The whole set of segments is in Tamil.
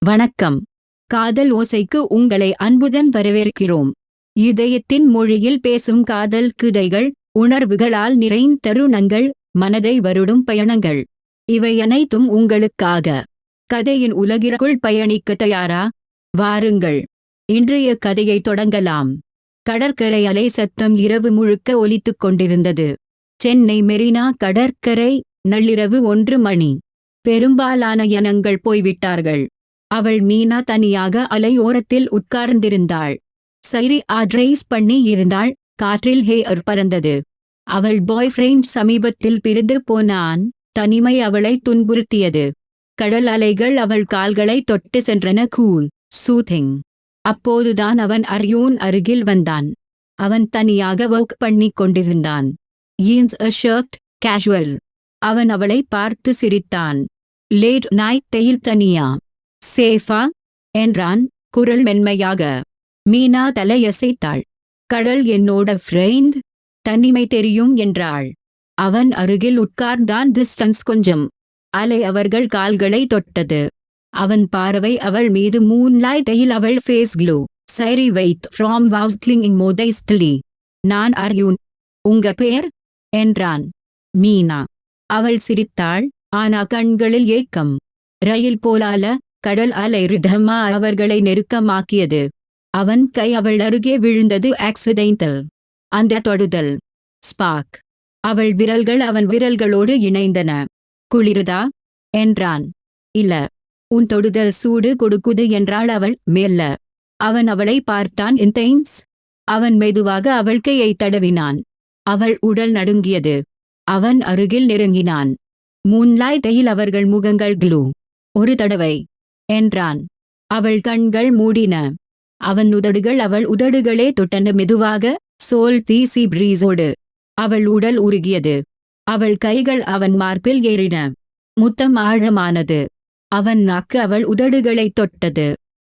வணக்கம். காதல் ஓசைக்கு உங்களை அன்புடன் வரவேற்கிறோம். இதயத்தின் மொழியில் பேசும் காதல் கதைகள், உணர்வுகளால் நிறைந்த தருணங்கள், மனதை வருடும் பயணங்கள். இவை அனைத்தும் உங்களுக்காக. கதையின் உலகிற்குள் பயணிக்க தயாரா? வாருங்கள். இன்றைய கதையை தொடங்கலாம். கடற்கரை அலை சத்தம் இரவு முழுக்க ஒலித்துக் கொண்டிருந்தது. சென்னை மெரினா கடற்கரை, நள்ளிரவு 1 மணி. பெரும்பாலான ஜனங்கள் போய்விட்டார்கள். அவள் மீனா தனியாக அலையோரத்தில் உட்கார்ந்திருந்தாள். சைரி அட்ரைஸ் பண்ணி இருந்தாள். காற்றில் ஹேர் பறந்தது. அவள் பாய் ஃப்ரெண்ட் சமீபத்தில் பிரிந்து போனான். தனிமை அவளை துன்புறுத்தியது. கடல் அலைகள் அவள் கால்களை தொட்டு சென்றன. Cool, soothing. அப்போதுதான் அவன் அர்யூன் அருகில் வந்தான். அவன் தனியாக ஒர்க் பண்ணி கொண்டிருந்தான். Jeans shirt, casual. அவன் அவளை பார்த்து சிரித்தான். லேட் நைட் டெயில் தனியா? சேஃபா என்றான், குரல் மென்மையாக. மீனா தலையசைத்தாள். கடல் என்னோட ஃப்ரெண்ட். தனிமை தெரியும் என்றாள். அவன் அருகில் உட்கார்ந்தான். டிஸ்டன்ஸ் கொஞ்சம். அலை அவர்கள் கால்களை தொட்டது. அவன் பார்வை அவள் மீது. மூன்லைட்டில் அவள் face glow. Sari wet from was clinging modestly. நான் அர்யூன். உங்க பேர்? என்றான். மீனா. அவள் சிரித்தாள், ஆனா கண்களில் ஏக்கம். ரயில் போலால. கடல் அலை ரிதமா அவர்களை நெருக்கமாக்கியது. அவன் கை அவள் அருகே விழுந்தது. ஆக்சிடென்டல். அந்த தொடுதல். ஸ்பார்க். அவள் விரல்கள் அவன் விரல்களோடு இணைந்தன. குளிருதா? என்றான். இல்ல. உன் தொடுதல் சூடு கொடுக்குது என்றாள் அவள் மெல்ல. அவன் அவளை பார்த்தான். இன்டென்ஸ். அவன் மெதுவாக அவள் கையை தடவினான். அவள் உடல் நடுங்கியது. அவன் அருகில் நெருங்கினான். மூன்லைட்டில் அவர்கள் முகங்கள் க்ளூ. ஒரு தடவை என்றான். அவள் கண்கள் மூடின. அவன் உதடுகள் அவள் உதடுகளே தொட்டன மெதுவாக. சோல் தீசி பிரீஸோடு. அவள் உடல் உருகியது. அவள் கைகள் அவன் மார்பில் ஏறின. முத்தம் ஆழமானது. அவன் நாக்கு அவள் உதடுகளை தொட்டது.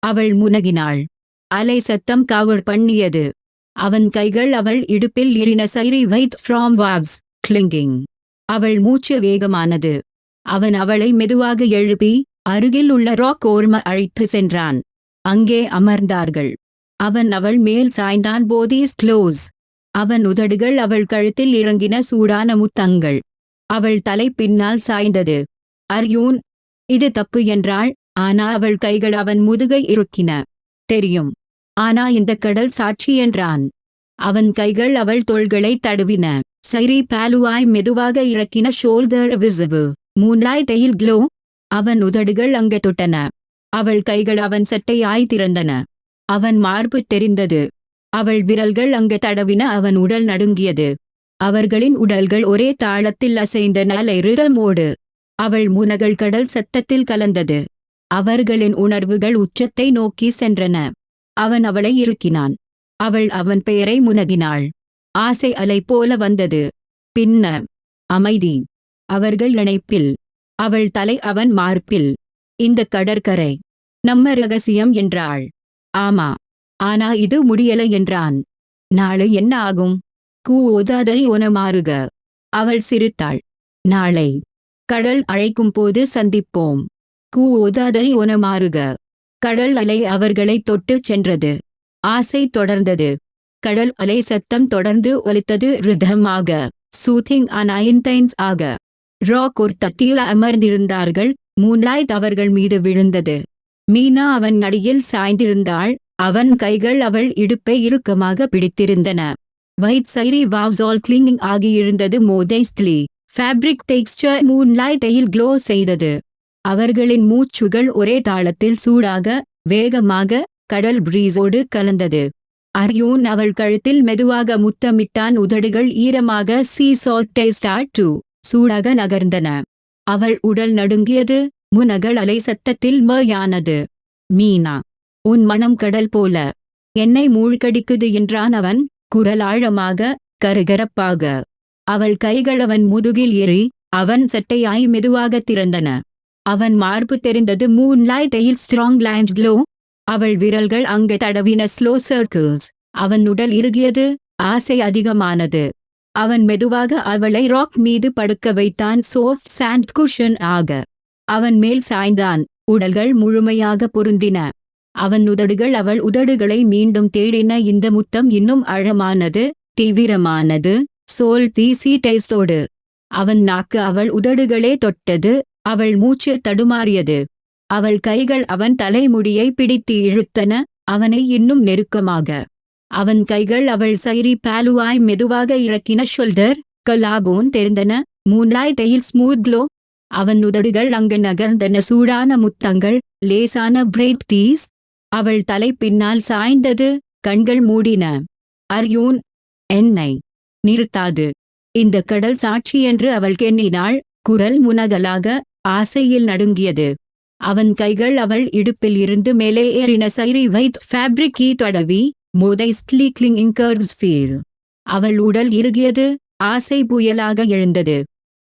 அவள் முனகினாள். அலை சத்தம் கவர் பண்ணியது. அவன் கைகள் அவள் இடுப்பில் ஏறின. சைரி வைத் ஃப்ரம் வாவ்ஸ் கிளிங்கிங். அவள் மூச்சு வேகமானது. அவன் அவளை மெதுவாக எழுப்பி அருகில் உள்ள ராக் ஓர்ம அழைத்து சென்றான். அங்கே அமர்ந்தார்கள். அவன் அவள் மேல் சாய்ந்தான். போதீஸ் க்ளோஸ். அவன் உதடுகள் அவள் கழுத்தில் இறங்கின. சூடான முத்தங்கள். அவள் தலை பின்னால் சாய்ந்தது. அர்யூன். இது தப்பு என்றாள். ஆனா அவள் கைகள் அவன் முதுகை இறுக்கின. தெரியும். ஆனா இந்த கடல் சாட்சி என்றான். அவன் கைகள் அவள் தோள்களை தடுவின. சைரி பாலுவாய் மெதுவாக இறக்கின. Shoulder visible. மூன்லைட்டில் க்ளோ. அவன் உதடுகள் அங்கே தொட்டன. அவள் கைகள் அவன் சட்டையாய் திறந்தன. அவன் மார்பு தெரிந்தது. அவள் விரல்கள் அங்கே தடவின. அவன் உடல் நடுங்கியது. அவர்களின் உடல்கள் ஒரே தாளத்தில் அசைந்தன. ரிதமோடு. அவள் முனகள் கடல் சத்தத்தில் கலந்தது. அவர்களின் உணர்வுகள் உச்சத்தை நோக்கி சென்றன. அவன் அவளை இறுக்கினான். அவள் அவன் பெயரை முனகினாள். ஆசை அலை போல வந்தது. பின்ன அமைதி. அவர்கள் இணைப்பில். அவள் தலை அவன் மார்பில். இந்த கடற்கரை நம்ம ரகசியம் என்றாள். ஆமா. ஆனா இது முடியல என்றான். நாளை என்ன ஆகும்? கூதாதை ஒன மாறுக. அவள் சிரித்தாள். நாளை கடல் அழைக்கும் போது சந்திப்போம். கூதாதை ஒன மாறுக. கடல் அலை அவர்களை தொட்டு சென்றது. ஆசை தொடர்ந்தது. கடல் அலை சத்தம் தொடர்ந்து ஒலித்தது. ரிதமாக. சூதிங் ஆனா இன்டென்ஸ் ஆக. ராக் ஒரு தட்டில் அமர்ந்திருந்தார்கள். மூன்லைட் அவர்கள் மீது விழுந்தது. மீனா அவன் அடியில் சாய்ந்திருந்தாள். அவன் கைகள் அவள் இடுப்பை இறுக்கமாக பிடித்திருந்தன. White sari waves all clinging ஆகியிருந்தது. மோடைஸ்ட்லி. ஃபேப்ரிக் டெக்ஸ்சர் மூன்லைட்டில் க்ளோ செய்தது. அவர்களின் மூச்சுகள் ஒரே தாளத்தில் சூடாக, வேகமாக, கடல் பிரீஸோடு கலந்தது. அர்யூன் அவள் கழுத்தில் மெதுவாக முத்தமிட்டான். உதடுகள் ஈரமாக. Sea salt taste too. சூடாக நகர்ந்தன. அவள் உடல் நடுங்கியது. முனகள் அலை சத்தத்தில் மயானது. மீனா. உன் மனம் கடல் போல. என்னை மூழ்கடிக்குது என்றான் அவன், குரல் ஆழமாக, கரகரப்பாக. அவள் கைகள் அவன் முதுகில் ஏறி, அவன் சட்டையாய் மெதுவாக திறந்தன. அவன் மார்பு தெரிந்தது. மூன்லைட்டில் ஸ்ட்ராங் லைன்ஸ் க்ளோ. அவள் விரல்கள் அங்கே தடவின. Slow circles. அவன் உடல் இறுகியது. ஆசை அதிகமானது. அவன் மெதுவாக அவளை ராக் மீது படுக்க வைத்தான். சாஃப்ட் சாண்ட் குஷன் ஆக. அவன் மேல் சாய்ந்தான். உடல்கள் முழுமையாக பொருந்தின. அவன் உதடுகள் அவள் உதடுகளை மீண்டும் தேடின. இந்த முத்தம் இன்னும் ஆழமானது, தீவிரமானது, சோல் தீசி டேஸ்டோடு. அவன் நாக்கு அவள் உதடுகளே தொட்டது. அவள் மூச்சு தடுமாறியது. அவள் கைகள் அவன் தலைமுடியை பிடித்து இழுத்தன, அவனை இன்னும் நெருக்கமாக. அவன் கைகள் அவள் சைரி பாலுவாய் மெதுவாக இறக்கின. ஷோல்டர், கலாபோன் தெரிந்தன. மூன்லாய் தையில் ஸ்மூத் க்ளோ. அவன் உதடுகள் அங்கு நகர்ந்தன. சூடான முத்தங்கள், லேசான பிரேத் தீஸ். அவள் தலை பின்னால் சாய்ந்தது, கண்கள் மூடின. அர்யூன், என்னை நிறுத்தாது. இந்த கடல் சாட்சி என்று அவள் எண்ணினாள். குரல் முனகலாக, ஆசையில் நடுங்கியது. அவன் கைகள் அவள் இடுப்பில் இருந்து மேலே ஏறின. சைரி வைத் ஃபேப்ரிக்கி தடவி, மோதைஸ்ட்லி கிளிங்கிங் கர்வ்ஸ் ஃபீல். அவள் உடல் இறுகியது, ஆசை புயலாக எழுந்தது.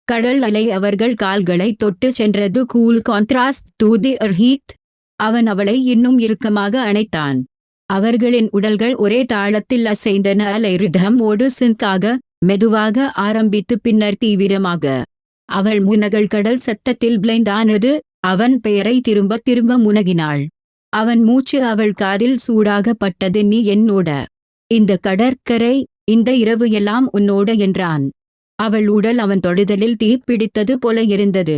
கடல் அலை அவர்கள் கால்களை தொட்டு சென்றது. Cool contrast to the heat. அவன் அவளை இன்னும் இறுக்கமாக அணைத்தான். அவர்களின் உடல்கள் ஒரே தாளத்தில் அசைந்தன. அலை ரிதம் ஓடு சின்காக, மெதுவாக ஆரம்பித்து பின்னர் தீவிரமாக. அவள் முனகல் கடல் சத்தத்தில் பிளைண்ட் ஆனது. அவன் பெயரை திரும்ப திரும்ப முனகினாள். அவன் மூச்சு அவள் காதில் சூடாக பட்டது. நீ என்னோட. இந்த கடற்கரை, இந்த இரவு எல்லாம் உன்னோட என்றான். அவள் உடல் அவன் தொடுதலில் தீப்பிடித்தது போல இருந்தது.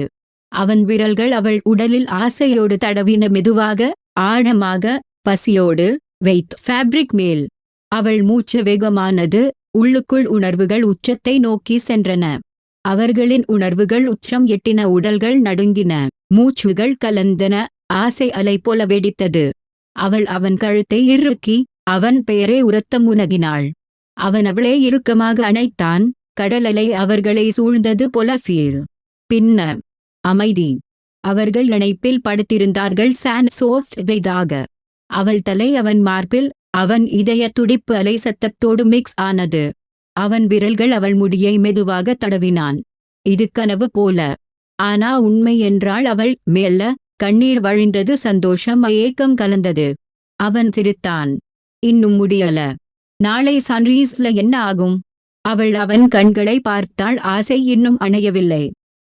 அவன் விரல்கள் அவள் உடலில் ஆசையோடு தடவின. மெதுவாக, ஆழமாக, பசியோடு. வெய்த் ஃபேப்ரிக் மேல். அவள் மூச்சு வேகமானது. உள்ளுக்குள் உணர்வுகள் உச்சத்தை நோக்கி சென்றன. அவர்களின் உணர்வுகள் உச்சம் எட்டின. உடல்கள் நடுங்கின. மூச்சுகள் கலந்தன. ஆசை அலை போல வெடித்தது. அவள் அவன் கழுத்தை இறுக்கி, அவன் பெயரை உரத்த முனகினாள். அவன் அவளை இறுக்கமாக அணைத்தான். கடல் அலை அவர்களை சூழ்ந்தது போல ஃபீல். பின்ன அமைதி. அவர்கள் இணைப்பில் படுத்திருந்தார்கள். சான் சோஃப்ட் வெய்தாக. அவள் தலை அவன் மார்பில். அவன் இதய துடிப்பு அலை சத்தத்தோடு மிக்ஸ் ஆனது. அவன் விரல்கள் அவள் முடியை மெதுவாக தடவினான். இது கனவு போல. ஆனா உண்மை என்றாள் அவள். மெல்ல, கண்ணீர் வழிந்தது. சந்தோஷம், ஏக்கம் கலந்தது. அவன் சிரித்தான். இன்னும் முடியல. நாளை சன்ரீஸ்ல என்ன ஆகும்? அவள் அவன் கண்களை பார்த்தாள். ஆசை இன்னும் அணையவில்லை.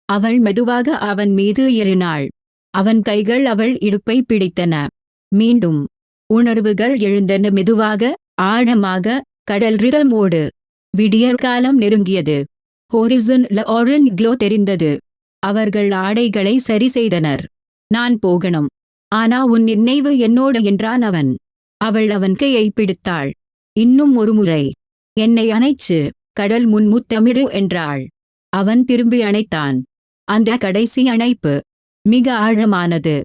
அவள் மெதுவாக அவன் மீது ஏறினாள். அவன் கைகள் அவள் இடுப்பை பிடித்தன. மீண்டும் உணர்வுகள் எழுந்தன. மெதுவாக, ஆழமாக, கடல் ரிதமோடு. விடியற்காலம் நெருங்கியது. ஹோரிசன்ல ஆரஞ்ச் க்ளோ தெரிந்தது. அவர்கள் ஆடைகளை சரி செய்தனர். நான் போகணும். ஆனா உன் நினைவு என்னோட என்றான் அவன். அவள் அவன் கையை பிடித்தாள். இன்னும் ஒரு முறை. என்னை அணைச்சு. கடல் முன் முத்தமிடு என்றாள். அவன் திரும்பி அணைத்தான். அந்த கடைசி அணைப்பு மிக ஆழமானது.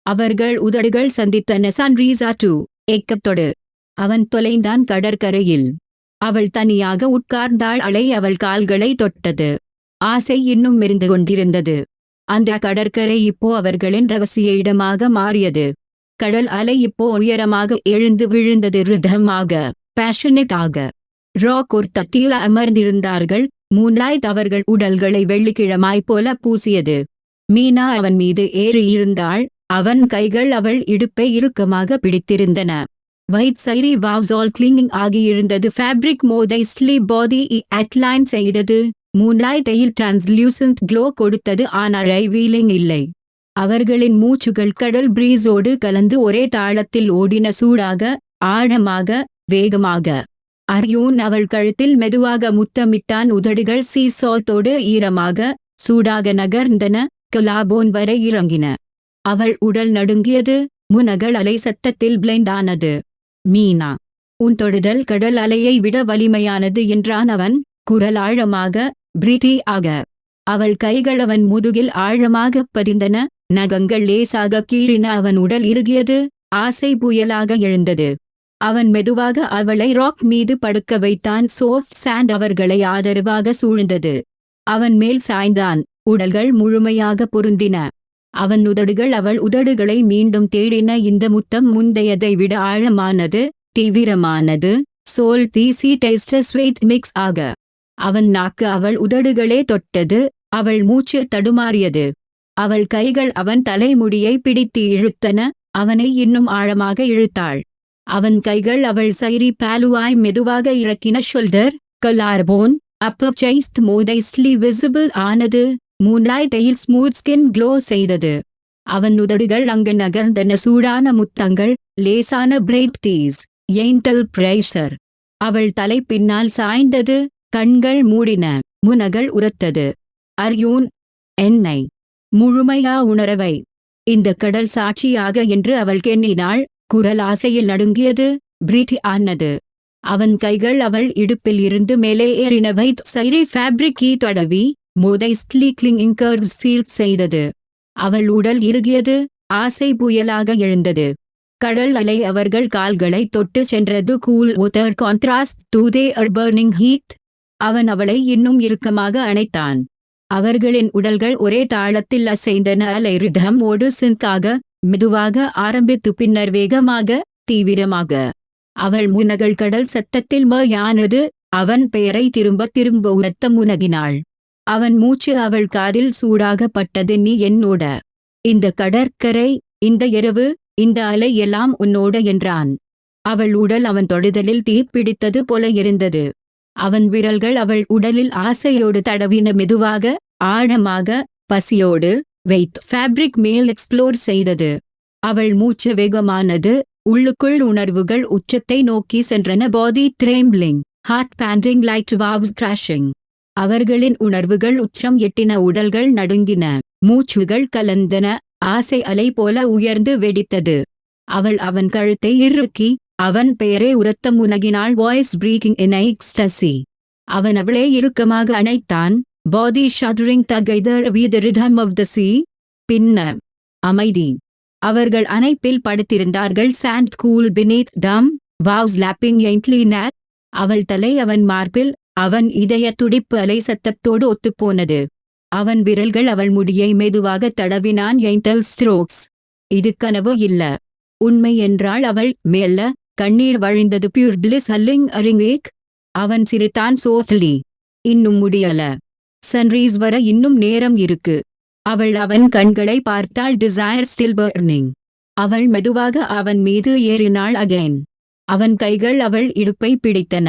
அவர்கள் உதடுகள் சந்தித்தன. சன்ரீஸா டூ ஏக்கத்தோடு. அவன் தொலைந்தான் கடற்கரையில். அவள் தனியாக உட்கார்ந்தாள். அலை அவள் கால்களை தொட்டது. ஆசை இன்னும் மெரிந்து கொண்டிருந்தது. அந்த கடற்கரை இப்போ அவர்களின் ரகசிய இடமாக மாறியது. கடல் அலை இப்போ உயரமாக எழுந்து விழுந்தது. ரிதமாக, பேஷனேட்டாக. ராக் ஒரு தட்டில் அமர்ந்திருந்தார்கள். மூன்லைட் அவர்கள் உடல்களை வெள்ளிக்கிழமாய் போல பூசியது. மீனா அவன் மீது ஏறி இருந்தாள். அவன் கைகள் அவள் இடுப்பை இறுக்கமாக பிடித்திருந்தன. White sari waves all clinging ஆகியிருந்தது. ஃபேப்ரிக் மோதைஸ்ட்லி பாடி அட்லைன் செய்தது. மூன்லைட்டையில் டிரான்ஸ்லூசன்ட் க்ளோ கொடுத்தது. ஆனால் ரைவீலிங் இல்லை. அவர்களின் மூச்சுகள் கடல் பிரீஸோடு கலந்து ஒரே தாளத்தில் ஓடின. சூடாக, ஆழமாக, வேகமாக. அர்யூன் அவள் கழுத்தில் மெதுவாக முத்தமிட்டான். உதடுகள் சீசால்ட்டோடு ஈரமாக, சூடாக நகர்ந்தன. கலாபோன் வரை இறங்கின. அவள் உடல் நடுங்கியது. முனகள் அலை சத்தத்தில் பிளைண்ட் ஆனது. மீனா, உன் தொடுதல் கடல் அலையை விட வலிமையானது என்றான் அவன். குரல் ஆழமாக, பிரீதி ஆக. அவள் கைகள் அவன் முதுகில் ஆழமாக பதிந்தன. நகங்கள் லேசாக கீறின. அவன் உடல் இறுகியது. ஆசை புயலாக எழுந்தது. அவன் மெதுவாக அவளை ராக் மீது படுக்க வைத்தான். சோஃப்ட் சாண்ட் அவர்களை ஆதரவாக சூழ்ந்தது. அவன் மேல் சாய்ந்தான். உடல்கள் முழுமையாக பொருந்தின. அவன் உதடுகள் அவள் உதடுகளை மீண்டும் தேடின. இந்த முத்தம் முந்தையதை விட ஆழமானது, தீவிரமானது, சோல் தீசி டேஸ்டஸ் ஸ்வீட் மிக்ஸ் ஆக. அவன் நாக்கு அவள் உதடுகளே தொட்டது. அவள் மூச்சு தடுமாறியது. அவள் கைகள் அவன் தலைமுடியை பிடித்து இழுத்தன. அவனை இன்னும் ஆழமாக இழுத்தாள். அவன் கைகள் அவள் சைரி பாலுவாய் மெதுவாக இறக்கின. ஷோல்டர், கலார்போன், அப்பர் செஸ்ட் மோதைஸ்ட்லி விசிபிள் ஆனது. மூன்லைட்டையில் ஸ்மூத் ஸ்கின் க்ளோ செய்தது. அவன் உதடுகள் அங்கு நகர்ந்தன, சூடான முத்தங்கள், லேசான பிரெய்த் டீஸ், ஏண்டல் பிரேஷர். அவள் தலை பின்னால் சாய்ந்தது, கண்கள் மூடின, முனகள் உரத்தது. அர்யூன் என்னை முழுமையா உணரவை, இந்த கடல் சாட்சியாக என்று அவள் எண்ணினாள். குரல் ஆசையில் நடுங்கியது, பிரீத் ஆனது. அவன் கைகள் அவள் இடுப்பில் இருந்து மேலே ஏறினவை. சைரி ஃபேப்ரிக்கி தடவி மோதைஸ்ட்லி கிளிங்கிங் கர்வ்ஸ் ஃபீல் செய்தது. அவள் உடல் இறுகியது, ஆசை புயலாக எழுந்தது. கடல் அலை அவர்கள் கால்களை தொட்டு சென்றது. Cool water contrast to their burning heat. அவன் அவளை இன்னும் இறுக்கமாக அணைத்தான். அவர்களின் உடல்கள் ஒரே தாளத்தில் அசைந்தன. அலை ரிதம் ஓடு சிந்தாக, மெதுவாக ஆரம்பித்து பின்னர் வேகமாக, தீவிரமாக. அவள் முனகள் கடல் சத்தத்தில் யானது. அவன் பெயரை திரும்ப திரும்ப உரத்த முனகினாள். அவன் மூச்சு அவள் காதில் சூடாக பட்டது. நீ என்னோட. இந்த கடற்கரை, இந்த இரவு, இந்த அலை எல்லாம் உன்னோட என்றான். அவள் உடல் அவன் தொடுதலில் தீப்பிடித்தது போல இருந்தது. அவன் விரல்கள் அவள் உடலில் ஆசையோடு தடவின, மெதுவாக, ஆழமாக, பசியோடு. வெயிட் ஃபேப்ரிக் மேல் எக்ஸ்ப்ளோர் செய்தது. அவள் மூச்சு வேகமானது, உள்ளுக்குள் உணர்வுகள் உச்சத்தை நோக்கி சென்றன. Body trembling, heart pounding like waves crashing. அவர்களின் உணர்வுகள் உச்சம் எட்டின. உடல்கள் நடுங்கின, மூச்சுகள் கலந்தன, ஆசை அலை போல உயர்ந்து வெடித்தது. அவள் அவன் கழுத்தை இறுக்கி, அவன் பெயரை உரத்த முனகினாள். வாய்ஸ் பிரீக்கிங் இன் எக்ஸ்டசி. அவன் அவளை இறுக்கமாக அணைத்தான். Body shattering together with the rhythm of the sea. பின்னர் அமைதி. அவர்கள் அணைப்பில் படுத்திருந்தார்கள். Sand cool beneath them, waves lapping gently at. அவள் தலை அவன் மார்பில், அவன் இதய துடிப்பு அலை சத்தத்தோடு ஒத்துப்போனது. அவன் விரல்கள் அவள் முடியை மெதுவாக தடவினான். Gentle strokes. இது கனவு இல்ல, உண்மை என்றாள் அவள் மெல்ல. கண்ணீர் வழிந்தது. பியூர் பிளிஸ் ஹல்லிங் அரிங்கேக். அவன் சிரித்தான் சோஃப்ட்லி. இன்னும் முடியல, சன்ரைஸ் வர இன்னும் நேரம் இருக்கு. அவள் அவன் கண்களை பார்த்தாள். Desire still burning. அவள் மெதுவாக அவன் மீது ஏறினாள். அகைன் அவன் கைகள் அவள் இடுப்பை பிடித்தன.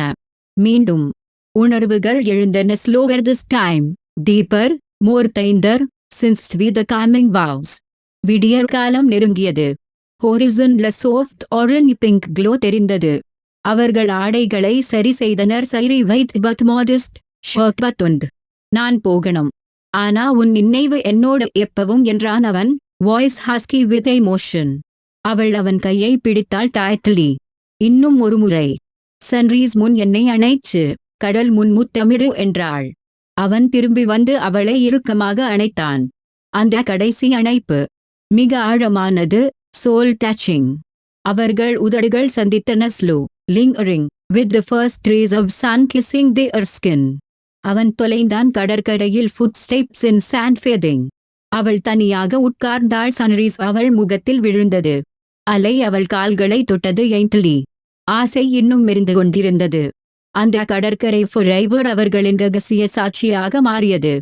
மீண்டும் உணர்வுகள் எழுந்தன. Slower this time, deeper, more tender, sync with the coming waves. விடியற் காலம் நெருங்கியது. ஹோரிசன்ல சாஃப்ட் ஆரஞ்ச் பிங்க் க்ளோ தெரிந்தது. அவர்கள் ஆடைகளை சரி செய்தனர். Sari white but modest shirt buttoned. நான் போகணும், ஆனா உன் நினைவு என்னோட எப்பவும் என்றான் அவன். Voice husky with emotion. அவள் அவன் கையை பிடித்தாள் டைட்லி. இன்னும் ஒரு முறை. சன்ரைஸ் முன் என்னை அணைச்சு, கடல் முன் முத்தமிடு என்றாள். அவன் திரும்பி வந்து அவளை இறுக்கமாக அணைத்தான். அந்த கடைசி அணைப்பு மிக ஆழமானது, சோல் டச்சிங். அவர்கள் உதடுகள் சந்தித்தன. Slow lingering with the first rays of sun kissing their skin. அவன் தொலைந்தான் கடற்கரையில். footsteps in sand fading. அவள் தனியாக உட்கார்ந்தாள். சன்ரைஸ் அவள் முகத்தில் விழுந்தது. அலை அவள் கால்களை தொட்டது. எயின்ட்லி. ஆசை இன்னும் மெரிந்து கொண்டிருந்தது. அந்த கடற்கரை forever அவர்களின் ரகசிய சாட்சியாக மாறியது.